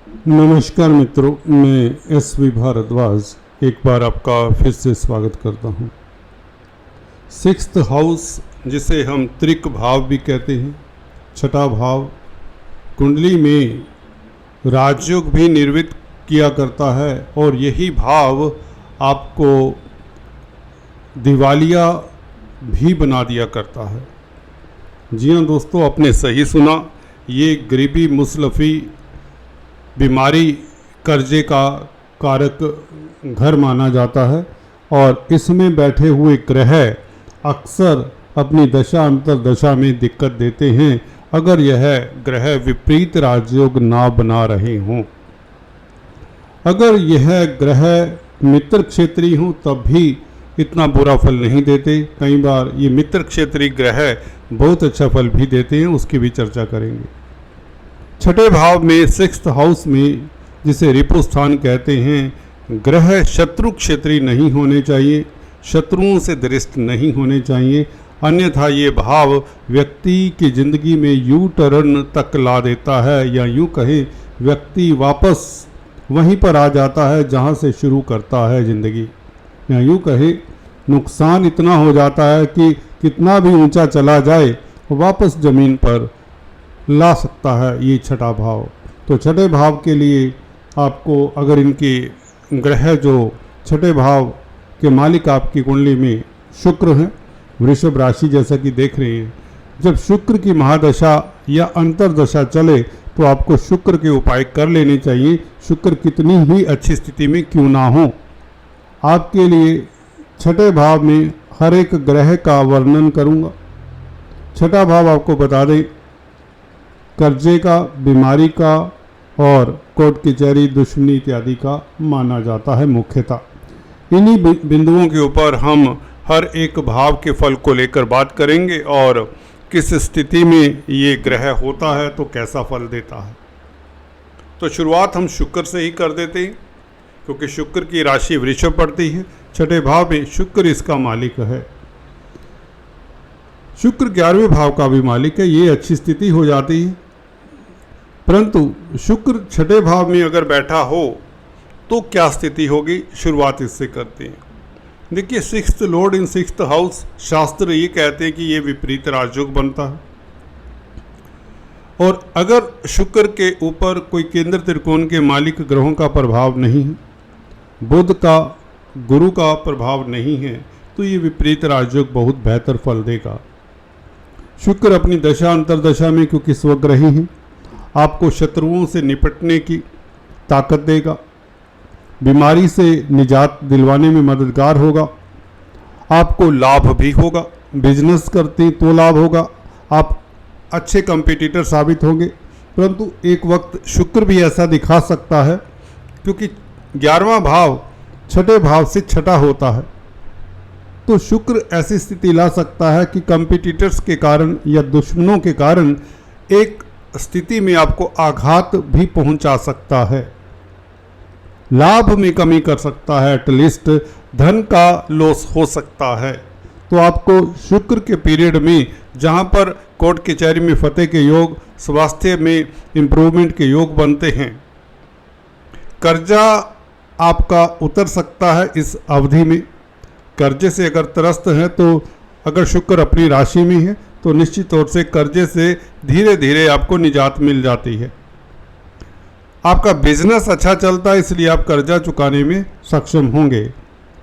नमस्कार मित्रों, मैं एस.वी. भारद्वाज एक बार आपका फिर से स्वागत करता हूँ। सिक्स्थ हाउस, जिसे हम त्रिक भाव भी कहते हैं, छठा भाव, कुंडली में राजयोग भी निर्मित किया करता है और यही भाव आपको दिवालिया भी बना दिया करता है। जी हाँ दोस्तों, आपने सही सुना। ये गरीबी, मुसलफ़ी, बीमारी, कर्जे का कारक घर माना जाता है और इसमें बैठे हुए ग्रह अक्सर अपनी दशा अंतर्दशा में दिक्कत देते हैं अगर यह ग्रह विपरीत राजयोग ना बना रहे हों। अगर यह ग्रह मित्र क्षेत्रीय हों तब भी इतना बुरा फल नहीं देते। कई बार ये मित्र क्षेत्रीय ग्रह बहुत अच्छा फल भी देते हैं, उसकी भी चर्चा करेंगे। छठे भाव में सिक्स्थ हाउस में, जिसे रिपु स्थान कहते हैं, ग्रह शत्रु क्षेत्रीय नहीं होने चाहिए, शत्रुओं से दृष्ट नहीं होने चाहिए, अन्यथा ये भाव व्यक्ति की ज़िंदगी में यू टर्न तक ला देता है, या यूँ कहें व्यक्ति वापस वहीं पर आ जाता है जहाँ से शुरू करता है ज़िंदगी, या यूँ कहें नुकसान इतना हो जाता है कि कितना भी ऊंचा चला जाए वापस ज़मीन पर ला सकता है ये छठा भाव। तो छठे भाव के लिए आपको, अगर इनके ग्रह जो छठे भाव के मालिक आपकी कुंडली में शुक्र हैं, वृषभ राशि जैसा कि देख रहे हैं, जब शुक्र की महादशा या अंतर्दशा चले तो आपको शुक्र के उपाय कर लेने चाहिए, शुक्र कितनी ही अच्छी स्थिति में क्यों ना हो। आपके लिए छठे भाव में हर एक ग्रह का वर्णन करूंगा। छठा भाव आपको बता दें, कर्जे का, बीमारी का और कोर्ट कचहरी, दुश्मनी इत्यादि का माना जाता है मुख्यतः। इन्हीं बिंदुओं के ऊपर हम हर एक भाव के फल को लेकर बात करेंगे और किस स्थिति में ये ग्रह होता है तो कैसा फल देता है। तो शुरुआत हम शुक्र से ही कर देते हैं, क्योंकि शुक्र की राशि वृषभ पड़ती है। छठे भाव में शुक्र इसका मालिक है। शुक्र 11वें भाव का भी मालिक है, ये अच्छी स्थिति हो जाती है। परंतु शुक्र छठे भाव में अगर बैठा हो तो क्या स्थिति होगी, शुरुआत इससे करते हैं। देखिए, सिक्स्थ लॉर्ड इन सिक्स्थ हाउस, शास्त्र ये कहते हैं कि ये विपरीत राजयोग बनता है। और अगर शुक्र के ऊपर कोई केंद्र त्रिकोण के मालिक ग्रहों का प्रभाव नहीं है, बुध का, गुरु का प्रभाव नहीं है, तो ये विपरीत राजयोग बहुत बेहतर फल देगा। शुक्र अपनी दशा अंतर्दशा में क्योंकि स्वग्रही हैं, आपको शत्रुओं से निपटने की ताकत देगा, बीमारी से निजात दिलवाने में मददगार होगा, आपको लाभ भी होगा, बिजनेस करते तो लाभ होगा, आप अच्छे कंपटीटर साबित होंगे। परंतु एक वक्त शुक्र भी ऐसा दिखा सकता है, क्योंकि 11वां भाव छठे भाव से छठा होता है, तो शुक्र ऐसी स्थिति ला सकता है कि कंपटीटर्स के कारण या दुश्मनों के कारण एक स्थिति में आपको आघात भी पहुंचा सकता है, लाभ में कमी कर सकता है, एटलीस्ट धन का लॉस हो सकता है। तो आपको शुक्र के पीरियड में, जहां पर कोर्ट कचहरी में फतेह के योग, स्वास्थ्य में इंप्रूवमेंट के योग बनते हैं, कर्जा आपका उतर सकता है इस अवधि में। कर्जे से अगर त्रस्त हैं तो अगर शुक्र अपनी राशि में है तो निश्चित तौर से कर्जे से धीरे धीरे आपको निजात मिल जाती है। आपका बिजनेस अच्छा चलता है, इसलिए आप कर्जा चुकाने में सक्षम होंगे।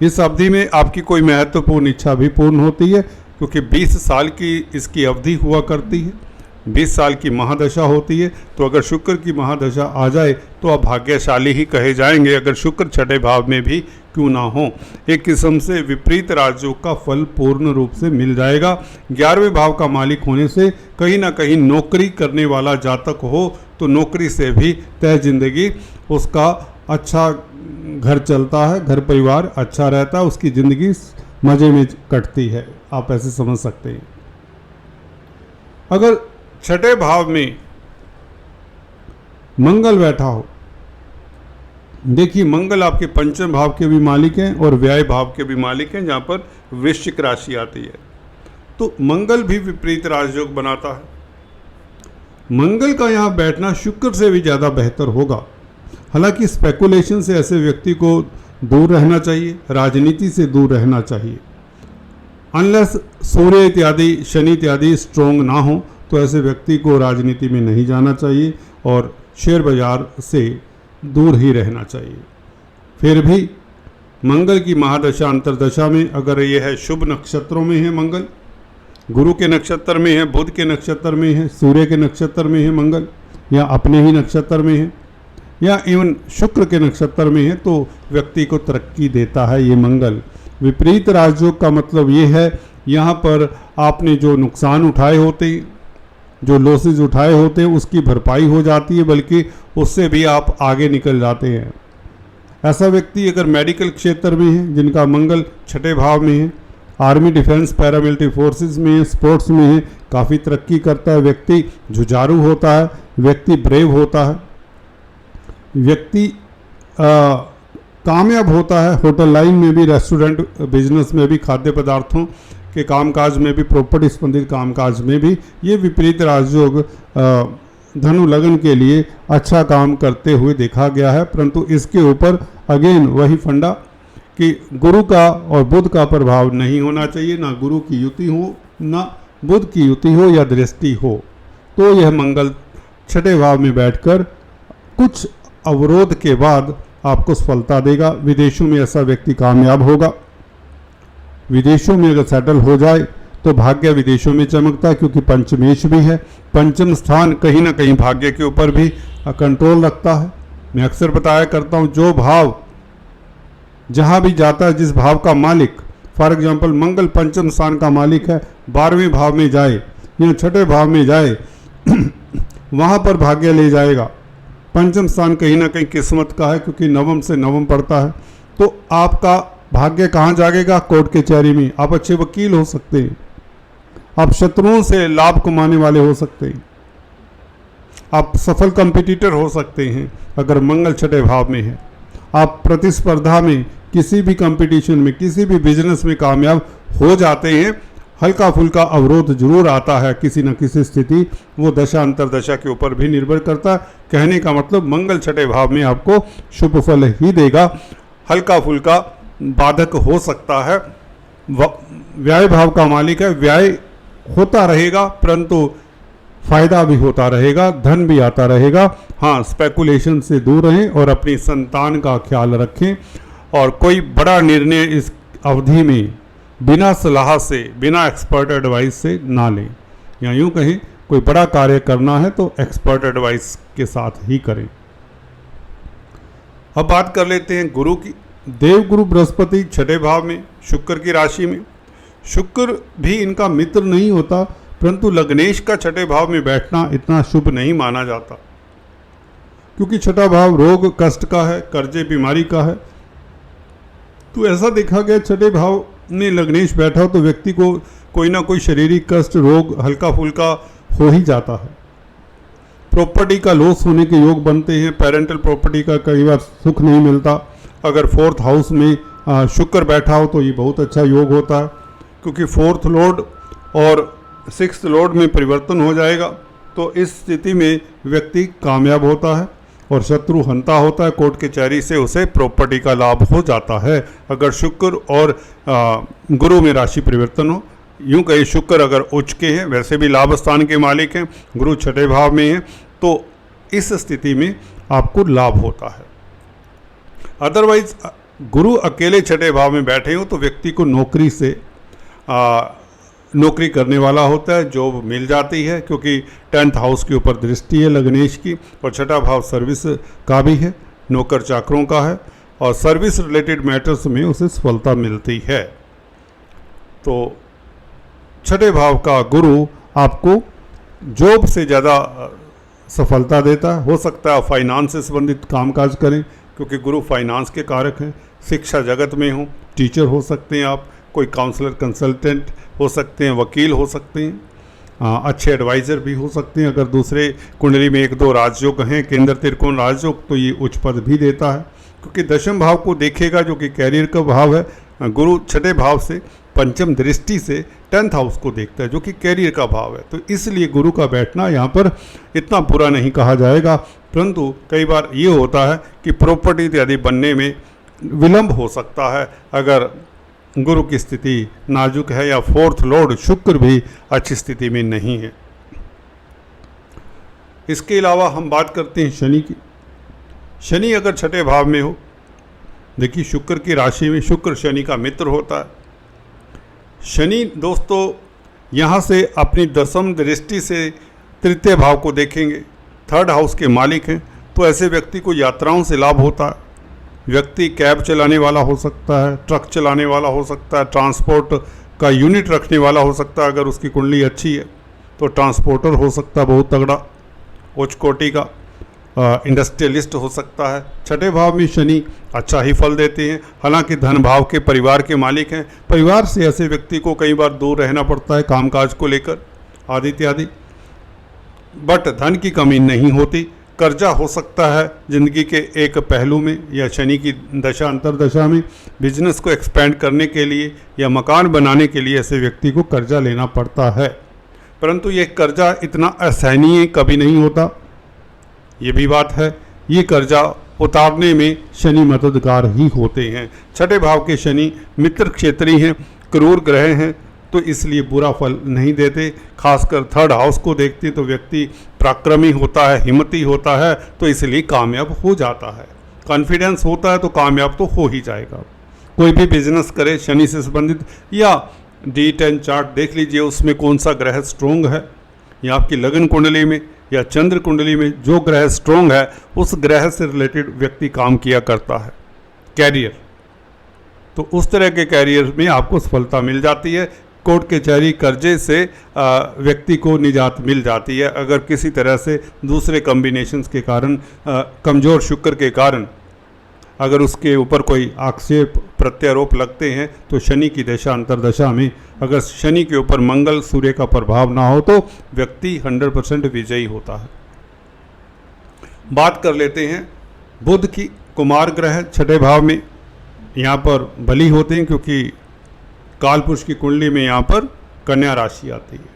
इस अवधि में आपकी कोई महत्वपूर्ण इच्छा भी पूर्ण होती है, क्योंकि 20 साल की इसकी अवधि हुआ करती है, 20 साल की महादशा होती है। तो अगर शुक्र की महादशा आ जाए तो आप भाग्यशाली ही कहे जाएंगे, अगर शुक्र छठे भाव में भी क्यों ना हो। एक किस्म से विपरीत राजयोग का फल पूर्ण रूप से मिल जाएगा। 11वें भाव का मालिक होने से कहीं ना कहीं नौकरी करने वाला जातक हो तो नौकरी से भी तय जिंदगी उसका अच्छा घर चलता है, घर परिवार अच्छा रहता है, उसकी ज़िंदगी मज़े में कटती है, आप ऐसे समझ सकते हैं। अगर छठे भाव में मंगल बैठा हो, देखिए मंगल आपके पंचम भाव के भी मालिक हैं और व्यय भाव के भी मालिक हैं, जहाँ पर वृश्चिक राशि आती है, तो मंगल भी विपरीत राजयोग बनाता है। मंगल का यहाँ बैठना शुक्र से भी ज़्यादा बेहतर होगा, हालांकि स्पेकुलेशन से ऐसे व्यक्ति को दूर रहना चाहिए, राजनीति से दूर रहना चाहिए। अनलेस सूर्य इत्यादि, शनि इत्यादि स्ट्रोंग ना हो तो ऐसे व्यक्ति को राजनीति में नहीं जाना चाहिए और शेयर बाजार से दूर ही रहना चाहिए। फिर भी मंगल की महादशा अंतरदशा में अगर ये है शुभ नक्षत्रों में है, मंगल गुरु के नक्षत्र में है, बुध के नक्षत्र में है, सूर्य के नक्षत्र में है मंगल, या अपने ही नक्षत्र में है, या इवन शुक्र के नक्षत्र में है, तो व्यक्ति को तरक्की देता है ये मंगल। विपरीत राजयोग का मतलब ये है यहाँ पर आपने जो नुकसान उठाए होते हैं, जो लॉसेज उठाए होते हैं, उसकी भरपाई हो जाती है, बल्कि उससे भी आप आगे निकल जाते हैं। ऐसा व्यक्ति अगर मेडिकल क्षेत्र में है, जिनका मंगल छठे भाव में है, आर्मी, डिफेंस, पैरामिलिट्री फोर्सेस में है, स्पोर्ट्स में है, काफ़ी तरक्की करता है। व्यक्ति जुझारू होता है, व्यक्ति ब्रेव होता है, व्यक्ति कामयाब होता है। होटल लाइन में भी, रेस्टोरेंट बिजनेस में भी, खाद्य पदार्थों के कामकाज में भी, प्रॉपर्टी संबंधित कामकाज में भी ये विपरीत राजयोग धनु लगन के लिए अच्छा काम करते हुए देखा गया है। परंतु इसके ऊपर अगेन वही फंडा कि गुरु का और बुध का प्रभाव नहीं होना चाहिए, ना गुरु की युति हो, ना बुध की युति हो या दृष्टि हो, तो यह मंगल छठे भाव में बैठकर कुछ अवरोध के बाद आपको सफलता देगा। विदेशों में ऐसा व्यक्ति कामयाब होगा। विदेशों में अगर सेटल हो जाए तो भाग्य विदेशों में चमकता है, क्योंकि पंचमेश भी है। पंचम स्थान कहीं ना कहीं भाग्य के ऊपर भी कंट्रोल रखता है। मैं अक्सर बताया करता हूँ, जो भाव जहाँ भी जाता है, जिस भाव का मालिक, फॉर एग्जांपल मंगल पंचम स्थान का मालिक है, 12वें भाव में जाए या छठे भाव में जाए वहाँ पर भाग्य ले जाएगा। पंचम स्थान कहीं ना कहीं किस्मत का है, क्योंकि नवम से नवम पड़ता है, तो आपका भाग्य कहाँ जागेगा? कोर्ट कचहरी में। आप अच्छे वकील हो सकते हैं, आप शत्रुओं से लाभ कमाने वाले हो सकते हैं, आप सफल कंपटीटर हो सकते हैं अगर मंगल छठे भाव में है। आप प्रतिस्पर्धा में, किसी भी कंपटीशन में, किसी भी बिजनेस में कामयाब हो जाते हैं। हल्का फुल्का अवरोध जरूर आता है किसी न किसी स्थिति, वो दशा अंतरदशा के ऊपर भी निर्भर करता है। कहने का मतलब मंगल छठे भाव में आपको शुभ फल ही देगा। हल्का फुल्का बाधक हो सकता है। व्यय भाव का मालिक है, व्यय होता रहेगा, परंतु फायदा भी होता रहेगा, धन भी आता रहेगा। हाँ, स्पेकुलेशन से दूर रहें और अपनी संतान का ख्याल रखें, और कोई बड़ा निर्णय इस अवधि में बिना सलाह से, बिना एक्सपर्ट एडवाइस से ना लें, या यूँ कहें कोई बड़ा कार्य करना है तो एक्सपर्ट एडवाइस के साथ ही करें। अब बात कर लेते हैं गुरु की। देवगुरु बृहस्पति छठे भाव में, शुक्र की राशि में। शुक्र भी इनका मित्र नहीं होता, परंतु लग्नेश का छठे भाव में बैठना इतना शुभ नहीं माना जाता, क्योंकि छठा भाव रोग कष्ट का है, कर्जे बीमारी का है। तो ऐसा देखा गया छठे भाव में लग्नेश बैठा हो तो व्यक्ति को कोई ना कोई शारीरिक कष्ट, रोग हल्का फुल्का हो ही जाता है। प्रॉपर्टी का लॉस होने के योग बनते हैं, पेरेंटल प्रॉपर्टी का कई बार सुख नहीं मिलता। अगर फोर्थ हाउस में शुक्र बैठा हो तो ये बहुत अच्छा योग होता है, क्योंकि फोर्थ लॉर्ड और सिक्स्थ लॉर्ड में परिवर्तन हो जाएगा। तो इस स्थिति में व्यक्ति कामयाब होता है और शत्रु हंता होता है। कोर्ट कचहरी से उसे प्रॉपर्टी का लाभ हो जाता है अगर शुक्र और गुरु में राशि परिवर्तन हो। यूँ कहीं शुक्र अगर उच्च के हैं, वैसे भी लाभ स्थान के मालिक हैं, गुरु छठे भाव में है, तो इस स्थिति में आपको लाभ होता है। अदरवाइज गुरु अकेले छठे भाव में बैठे हो तो व्यक्ति को नौकरी से नौकरी करने वाला होता है, जॉब मिल जाती है, क्योंकि 10th हाउस के ऊपर दृष्टि है लग्नेश की, और छठा भाव सर्विस का भी है, नौकर चाकरों का है, और सर्विस रिलेटेड मैटर्स में उसे सफलता मिलती है। तो छठे भाव का गुरु आपको जॉब से ज़्यादा सफलता देता है। हो सकता है फाइनेंस से संबंधित कामकाज करें, क्योंकि गुरु फाइनेंस के कारक हैं। शिक्षा जगत में हो, टीचर हो सकते हैं आप, कोई काउंसलर कंसल्टेंट हो सकते हैं, वकील हो सकते हैं, अच्छे एडवाइज़र भी हो सकते हैं। अगर दूसरे कुंडली में 1-2 राजयोग हैं, केंद्र त्रिकोण राजयोग, तो ये उच्च पद भी देता है, क्योंकि दशम भाव को देखेगा जो कि कैरियर का भाव है। गुरु छठे भाव से पंचम दृष्टि से 10th हाउस को देखता है, जो कि कैरियर का भाव है। तो इसलिए गुरु का बैठना यहाँ पर इतना बुरा नहीं कहा जाएगा, परंतु कई बार ये होता है कि प्रॉपर्टी इत्यादि बनने में विलंब हो सकता है अगर गुरु की स्थिति नाजुक है या 4th लॉर्ड शुक्र भी अच्छी स्थिति में नहीं है। इसके अलावा हम बात करते हैं शनि की। शनि अगर छठे भाव में हो, देखिए शुक्र की राशि में शुक्र शनि का मित्र होता है। शनि दोस्तों यहाँ से अपनी 10वीं दृष्टि से 3य भाव को देखेंगे, 3rd हाउस के मालिक हैं, तो ऐसे व्यक्ति को यात्राओं से लाभ होता है। व्यक्ति कैब चलाने वाला हो सकता है, ट्रक चलाने वाला हो सकता है, ट्रांसपोर्ट का यूनिट रखने वाला हो सकता है। अगर उसकी कुंडली अच्छी है तो ट्रांसपोर्टर हो सकता है, बहुत तगड़ा उच्च कोटि का इंडस्ट्रियलिस्ट हो सकता है। छठे भाव में शनि अच्छा ही फल देते हैं। हालांकि धन भाव के परिवार के मालिक हैं, परिवार से ऐसे व्यक्ति को कई बार दूर रहना पड़ता है कामकाज को लेकर आदि इत्यादि, बट धन की कमी नहीं होती। कर्जा हो सकता है जिंदगी के एक पहलू में या शनि की दशा अंतरदशा में बिजनेस को एक्सपेंड करने के लिए या मकान बनाने के लिए ऐसे व्यक्ति को कर्जा लेना पड़ता है, परंतु ये कर्जा इतना असहनीय कभी नहीं होता, ये भी बात है। ये कर्जा उतारने में शनि मददगार ही होते हैं। छठे भाव के शनि मित्र क्षेत्री हैं, क्रूर ग्रह हैं, तो इसलिए बुरा फल नहीं देते। खासकर 3rd हाउस को देखते तो व्यक्ति पराक्रमी होता है, हिम्मती होता है, तो इसलिए कामयाब हो जाता है। कॉन्फिडेंस होता है तो कामयाब तो हो ही जाएगा। कोई भी बिजनेस करे शनि से संबंधित, या D10 चार्ट देख लीजिए, उसमें कौन सा ग्रह स्ट्रोंग है, या आपकी लगन कुंडली में या चंद्र कुंडली में जो ग्रह स्ट्रोंग है उस ग्रह से रिलेटेड व्यक्ति काम किया करता है। कैरियर, तो उस तरह के कैरियर में आपको सफलता मिल जाती है। कोर्ट कचहरी कर्जे से व्यक्ति को निजात मिल जाती है अगर किसी तरह से दूसरे कॉम्बिनेशंस के कारण, कमज़ोर शुक्र के कारण अगर उसके ऊपर कोई आक्षेप प्रत्यारोप लगते हैं, तो शनि की दशा अंतरदशा में अगर शनि के ऊपर मंगल सूर्य का प्रभाव ना हो तो व्यक्ति 100% विजयी होता है। बात कर लेते हैं बुध की। कुमार ग्रह छठे भाव में यहाँ पर बली होते हैं, क्योंकि कालपुरुष की कुंडली में यहाँ पर कन्या राशि आती है।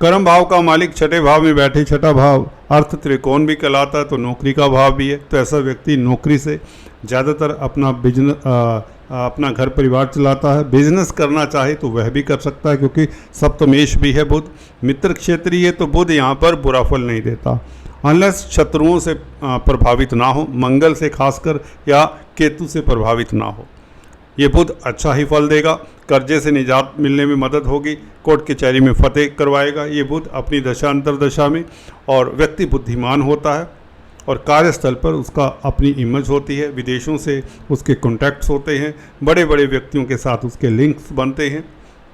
कर्म भाव का मालिक छठे भाव में बैठे, छठा भाव अर्थ त्रिकोण भी कहलाता है, तो नौकरी का भाव भी है। तो ऐसा व्यक्ति नौकरी से ज़्यादातर अपना बिजनेस, अपना घर परिवार चलाता है। बिजनेस करना चाहे तो वह भी कर सकता है, क्योंकि सप्तमेश भी है बुध। मित्र क्षेत्रीय है तो बुध यहाँ पर बुरा फल नहीं देता, अनलेस शत्रुओं से प्रभावित ना हो, मंगल से खासकर, या केतु से प्रभावित ना हो। ये बुध अच्छा ही फल देगा। कर्जे से निजात मिलने में मदद होगी, कोर्ट कचहरी में फतेह करवाएगा ये बुध अपनी दशा अंतरदशा में। और व्यक्ति बुद्धिमान होता है और कार्यस्थल पर उसका अपनी इमेज होती है, विदेशों से उसके कॉन्टैक्ट्स होते हैं, बड़े बड़े व्यक्तियों के साथ उसके लिंक्स बनते हैं,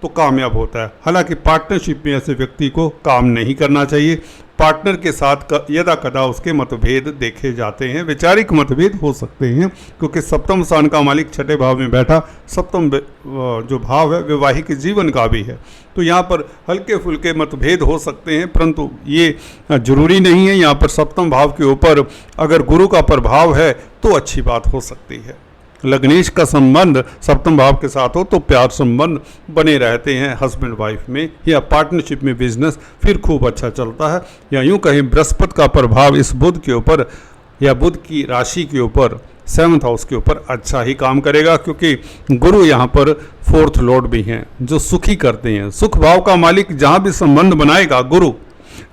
तो कामयाब होता है। हालांकि पार्टनरशिप में ऐसे व्यक्ति को काम नहीं करना चाहिए। पार्टनर के साथ यदा कदा उसके मतभेद देखे जाते हैं, वैचारिक मतभेद हो सकते हैं, क्योंकि सप्तम स्थान का मालिक छठे भाव में बैठा, सप्तम जो भाव है वैवाहिक जीवन का भी है, तो यहाँ पर हल्के फुल्के मतभेद हो सकते हैं, परंतु ये जरूरी नहीं है। यहाँ पर सप्तम भाव के ऊपर अगर गुरु का प्रभाव है तो अच्छी बात हो सकती है। लग्नेश का संबंध सप्तम भाव के साथ हो तो प्यार संबंध बने रहते हैं हस्बैंड वाइफ में, या पार्टनरशिप में बिजनेस फिर खूब अच्छा चलता है। या यूं कहें बृहस्पति का प्रभाव इस बुध के ऊपर या बुध की राशि के ऊपर 7th हाउस के ऊपर अच्छा ही काम करेगा, क्योंकि गुरु यहाँ पर 4th लॉर्ड भी हैं जो सुखी करते हैं। सुख भाव का मालिक जहाँ भी संबंध बनाएगा, गुरु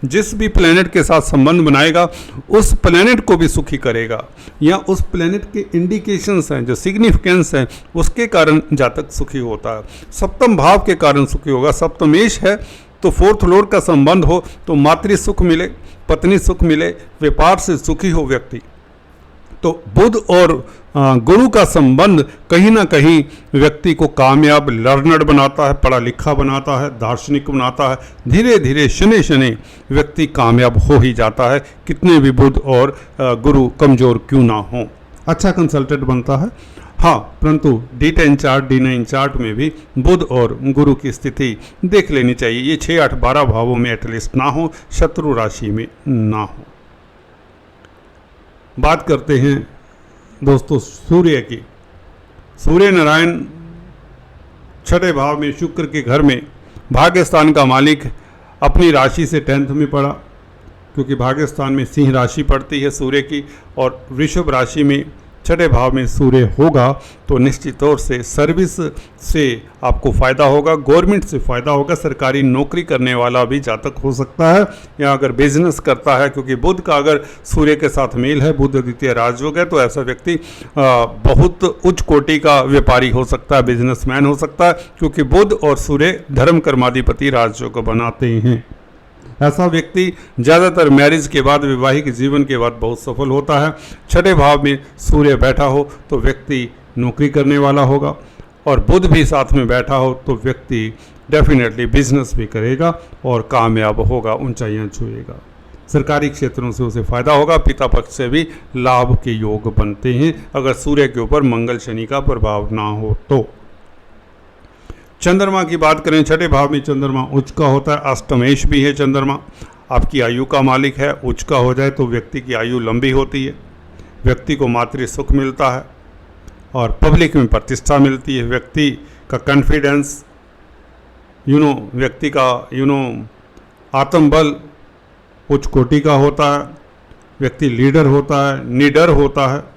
जिस भी प्लेनेट के साथ संबंध बनाएगा उस प्लेनेट को भी सुखी करेगा, या उस प्लेनेट के इंडिकेशंस हैं जो सिग्निफिकेंस हैं उसके कारण जातक सुखी होता है। सप्तम भाव के कारण सुखी होगा। सप्तमेश है तो 4th लॉर्ड का संबंध हो तो मातृ सुख मिले, पत्नी सुख मिले, व्यापार से सुखी हो व्यक्ति। तो बुध और गुरु का संबंध कहीं ना कहीं व्यक्ति को कामयाब लर्नर बनाता है, पढ़ा लिखा बनाता है, दार्शनिक बनाता है। धीरे धीरे शनि शनि व्यक्ति कामयाब हो ही जाता है, कितने भी बुध और गुरु कमज़ोर क्यों ना हो, अच्छा कंसल्टेंट बनता है। हाँ, परंतु D10 चार्ट, D9 चार्ट में भी बुध और गुरु की स्थिति देख लेनी चाहिए। ये 6, 8, 12 भावों में एटलीस्ट ना हो, शत्रु राशि में ना हो। बात करते हैं दोस्तों सूर्य की। सूर्य नारायण छठे भाव में शुक्र के घर में भाग्य स्थान का मालिक अपनी राशि से 10th में पड़ा, क्योंकि भाग्य स्थान में सिंह राशि पड़ती है सूर्य की, और वृषभ राशि में छठे भाव में सूर्य होगा, तो निश्चित तौर से सर्विस से आपको फ़ायदा होगा, गवर्नमेंट से फ़ायदा होगा। सरकारी नौकरी करने वाला भी जातक हो सकता है, या अगर बिजनेस करता है, क्योंकि बुध का अगर सूर्य के साथ मेल है, बुध द्वितीय राजयोग है, तो ऐसा व्यक्ति बहुत उच्च कोटि का व्यापारी हो सकता है, बिजनेसमैन हो सकता है, क्योंकि बुध और सूर्य धर्म कर्माधिपति राजयोग बनाते हैं। ऐसा व्यक्ति ज़्यादातर मैरिज के बाद, वैवाहिक जीवन के बाद बहुत सफल होता है। छठे भाव में सूर्य बैठा हो तो व्यक्ति नौकरी करने वाला होगा, और बुध भी साथ में बैठा हो तो व्यक्ति डेफिनेटली बिजनेस भी करेगा और कामयाब होगा, ऊंचाइयां छुएगा। सरकारी क्षेत्रों से उसे फ़ायदा होगा, पिता पक्ष से भी लाभ के योग बनते हैं अगर सूर्य के ऊपर मंगल शनि का प्रभाव ना हो तो। चंद्रमा की बात करें, छठे भाव में चंद्रमा उच्च का होता है, अष्टमेश भी है चंद्रमा, आपकी आयु का मालिक है। उच्च का हो जाए तो व्यक्ति की आयु लंबी होती है, व्यक्ति को मातृ सुख मिलता है और पब्लिक में प्रतिष्ठा मिलती है, व्यक्ति का कॉन्फिडेंस व्यक्ति का आत्मबल उच्च कोटि का होता है, व्यक्ति लीडर होता है, निडर होता है।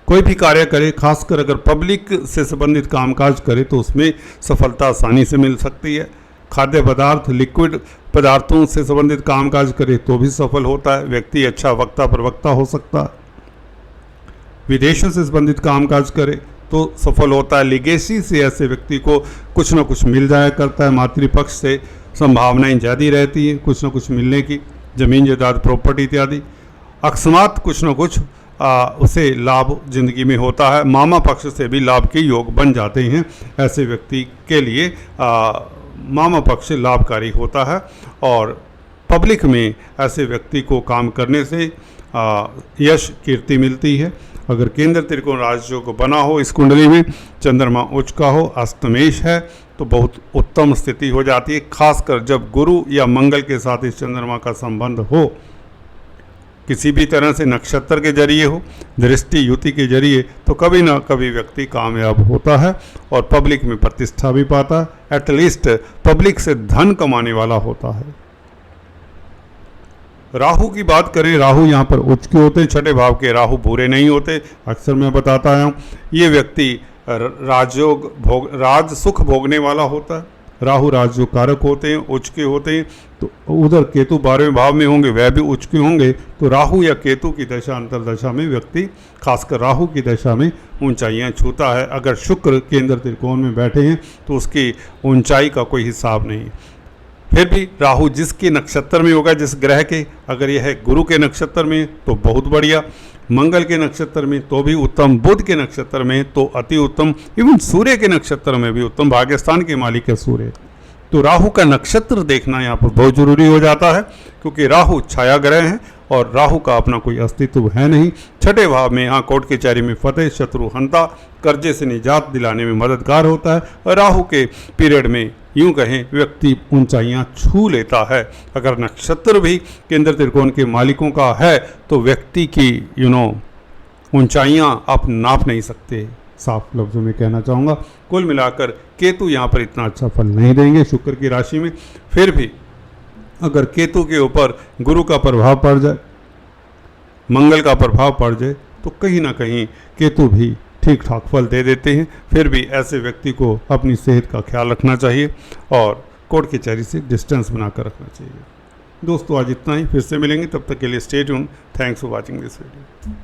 कोई भी कार्य करे, खासकर अगर पब्लिक से संबंधित कामकाज करे तो उसमें सफलता आसानी से मिल सकती है। खाद्य पदार्थ, लिक्विड पदार्थों से संबंधित कामकाज करे तो भी सफल होता है, व्यक्ति अच्छा वक्ता प्रवक्ता हो सकता है। विदेशों से संबंधित कामकाज करे तो सफल होता है। लिगेसी से ऐसे व्यक्ति को कुछ ना कुछ मिल जाया करता है, मातृपक्ष से संभावनाएं ज़्यादा रहती हैं कुछ ना कुछ मिलने की, जमीन जायदाद प्रॉपर्टी इत्यादि। अकस्मात कुछ ना कुछ उसे लाभ जिंदगी में होता है, मामा पक्ष से भी लाभ के योग बन जाते हैं। ऐसे व्यक्ति के लिए मामा पक्ष लाभकारी होता है, और पब्लिक में ऐसे व्यक्ति को काम करने से यश कीर्ति मिलती है। अगर केंद्र त्रिकोण राजयोग बना हो इस कुंडली में, चंद्रमा उच्च का हो, अष्टमेश है, तो बहुत उत्तम स्थिति हो जाती है। खासकर जब गुरु या मंगल के साथ इस चंद्रमा का संबंध हो, किसी भी तरह से नक्षत्र के जरिए हो, दृष्टि युति के जरिए, तो कभी ना कभी व्यक्ति कामयाब होता है और पब्लिक में प्रतिष्ठा भी पाता है, एटलीस्ट पब्लिक से धन कमाने वाला होता है। राहु की बात करें, राहु यहाँ पर उच्च के होते हैं, छठे भाव के राहु बुरे नहीं होते, अक्सर मैं बताता आया हूँ। ये व्यक्ति राज सुख भोगने वाला होता है। राहु राजयोग कारक होते हैं, उच्च के होते हैं, तो उधर केतु 12वें भाव में होंगे, वह भी उच्च के होंगे, तो राहु या केतु की दशा अंतरदशा में व्यक्ति, खासकर राहु की दशा में ऊंचाइयां छूता है। अगर शुक्र केंद्र त्रिकोण में बैठे हैं तो उसकी ऊंचाई का कोई हिसाब नहीं। फिर भी राहु जिसके नक्षत्र में होगा, जिस ग्रह के, अगर यह है गुरु के नक्षत्र में तो बहुत बढ़िया, मंगल के नक्षत्र में तो भी उत्तम, बुध के नक्षत्र में तो अति उत्तम, इवन सूर्य के नक्षत्र में भी उत्तम, भाग्यस्थान के मालिक है सूर्य। तो राहु का नक्षत्र देखना यहाँ पर बहुत जरूरी हो जाता है, क्योंकि राहु छाया ग्रह है और राहु का अपना कोई अस्तित्व है नहीं। छठे भाव में यहाँ कोर्ट कचहरी में फतेह, शत्रु हंता, कर्जे से निजात दिलाने में मददगार होता है। और राहु के पीरियड में यूं कहें व्यक्ति ऊंचाइयां छू लेता है। अगर नक्षत्र भी केंद्र त्रिकोण के मालिकों का है तो व्यक्ति की ऊंचाइयां आप नाप नहीं सकते, साफ लफ्ज़ों में कहना चाहूँगा। कुल मिलाकर केतु यहाँ पर इतना अच्छा फल नहीं देंगे शुक्र की राशि में। फिर भी अगर केतु के ऊपर गुरु का प्रभाव पड़ जाए, मंगल का प्रभाव पड़ जाए, तो कहीं ना कहीं केतु भी ठीक ठाक फल दे देते हैं। फिर भी ऐसे व्यक्ति को अपनी सेहत का ख्याल रखना चाहिए और कोर्ट कचहरी से डिस्टेंस बनाकर रखना चाहिए। दोस्तों आज इतना ही, फिर से मिलेंगे, तब तक के लिए stay tuned. Thanks for watching this video.